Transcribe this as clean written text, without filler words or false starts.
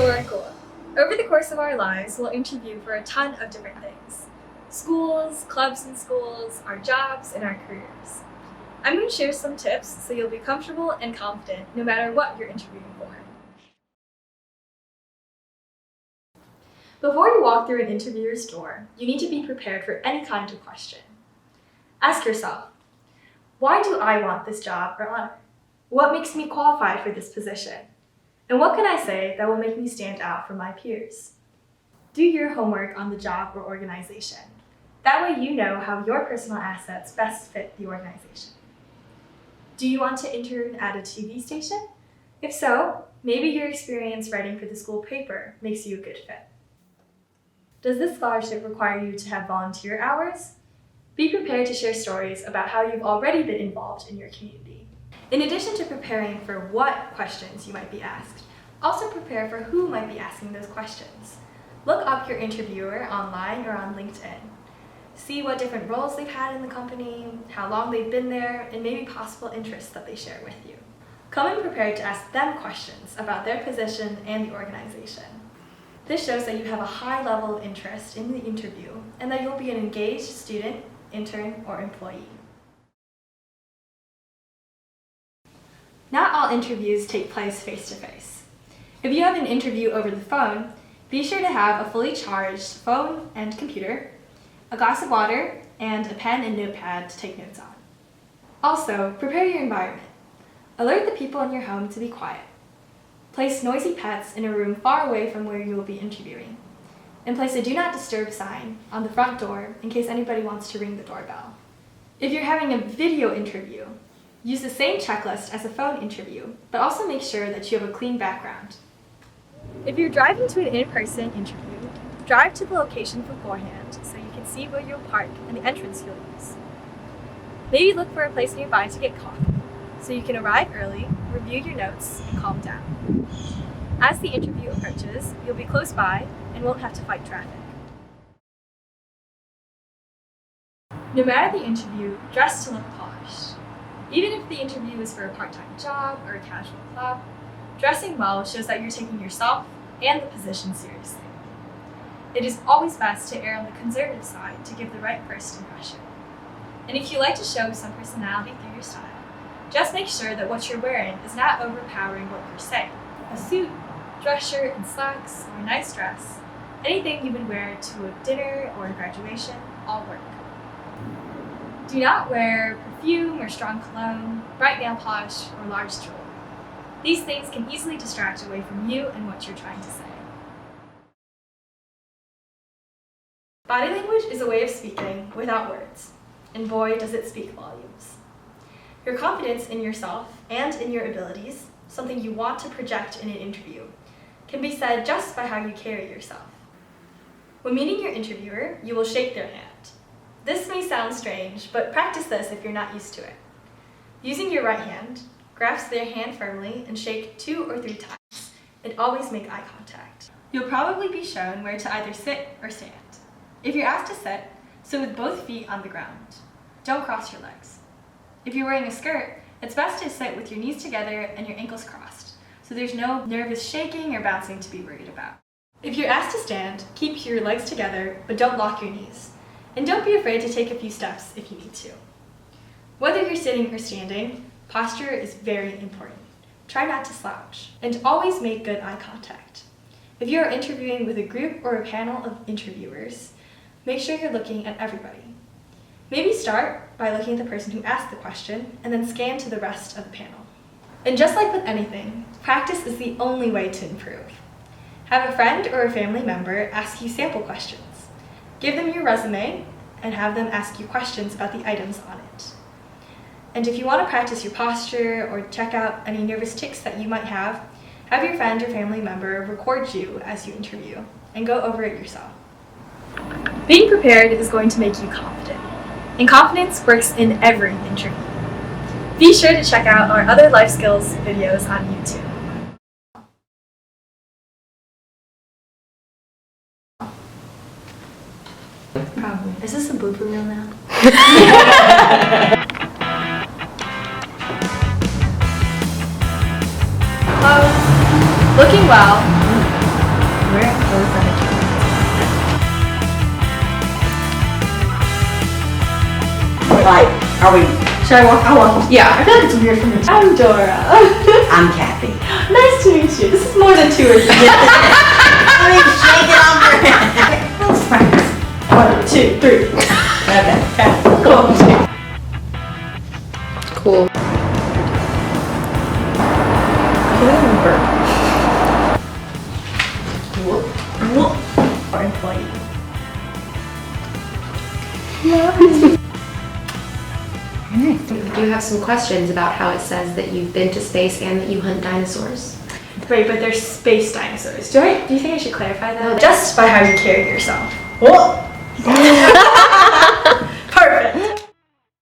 Dora. Over the course of our lives, we'll interview for a ton of different things. Schools, clubs in schools, our jobs, and our careers. I'm going to share some tips so you'll be comfortable and confident no matter what you're interviewing for. Before you walk through an interviewer's door, you need to be prepared for any kind of question. Ask yourself, why do I want this job or honor? What makes me qualified for this position? And what can I say that will make me stand out from my peers? Do your homework on the job or organization. That way you know how your personal assets best fit the organization. Do you want to intern at a TV station? If so, maybe your experience writing for the school paper makes you a good fit. Does this scholarship require you to have volunteer hours? Be prepared to share stories about how you've already been involved in your community. In addition to preparing for what questions you might be asked, also prepare for who might be asking those questions. Look up your interviewer online or on LinkedIn. See what different roles they've had in the company, how long they've been there, and maybe possible interests that they share with you. Come in prepared to ask them questions about their position and the organization. This shows that you have a high level of interest in the interview and that you'll be an engaged student, intern, or employee. Not all interviews take place face-to-face. If you have an interview over the phone, be sure to have a fully charged phone and computer, a glass of water, and a pen and notepad to take notes on. Also, prepare your environment. Alert the people in your home to be quiet. Place noisy pets in a room far away from where you will be interviewing. And place a Do Not Disturb sign on the front door in case anybody wants to ring the doorbell. If you're having a video interview, use the same checklist as a phone interview, but also make sure that you have a clean background. If you're driving to an in-person interview, drive to the location beforehand so you can see where you'll park and the entrance you'll use. Maybe look for a place nearby to get coffee, so you can arrive early, review your notes, and calm down. As the interview approaches, you'll be close by and won't have to fight traffic. No matter the interview, dress to look polished. Even if the interview is for a part-time job or a casual club, dressing well shows that you're taking yourself and the position seriously. It is always best to err on the conservative side to give the right first impression. And if you like to show some personality through your style, just make sure that what you're wearing is not overpowering what you're saying. A suit, dress shirt and slacks, or a nice dress, anything you would wear to a dinner or a graduation, all work. Do not wear perfume or strong cologne, bright nail polish, or large jewelry. These things can easily distract away from you and what you're trying to say. Body language is a way of speaking without words, and boy, does it speak volumes. Your confidence in yourself and in your abilities, something you want to project in an interview, can be said just by how you carry yourself. When meeting your interviewer, you will shake their hand. This may sound strange, but practice this if you're not used to it. Using your right hand, grasp their hand firmly and shake 2 or 3 times, and always make eye contact. You'll probably be shown where to either sit or stand. If you're asked to sit, sit with both feet on the ground. Don't cross your legs. If you're wearing a skirt, it's best to sit with your knees together and your ankles crossed, so there's no nervous shaking or bouncing to be worried about. If you're asked to stand, keep your legs together, but don't lock your knees. And don't be afraid to take a few steps if you need to. Whether you're sitting or standing, posture is very important. Try not to slouch, and always make good eye contact. If you are interviewing with a group or a panel of interviewers, make sure you're looking at everybody. Maybe start by looking at the person who asked the question, and then scan to the rest of the panel. And just like with anything, practice is the only way to improve. Have a friend or a family member ask you sample questions. Give them your resume, and have them ask you questions about the items on it. And if you want to practice your posture or check out any nervous tics that you might have your friend or family member record you as you interview, and go over it yourself. Being prepared is going to make you confident. And confidence works in every interview. Be sure to check out our other life skills videos on YouTube. Probably. Is this a blooper reel now? Looking well, like, are we? Should I walk? I'll walk. Yeah. I feel like it's weird for me. I'm Dora. I'm Kathy. Nice to meet you. This is more than 2 or 3. I mean, shake it off your head. Let's practice. 1, 2, 3. Okay. Okay. Cool. Cool. Or employee. We do have some questions about how it says that you've been to space and that you hunt dinosaurs. Right, but they're space dinosaurs. Do you think I should clarify that? Just by how you carry yourself. Whoa!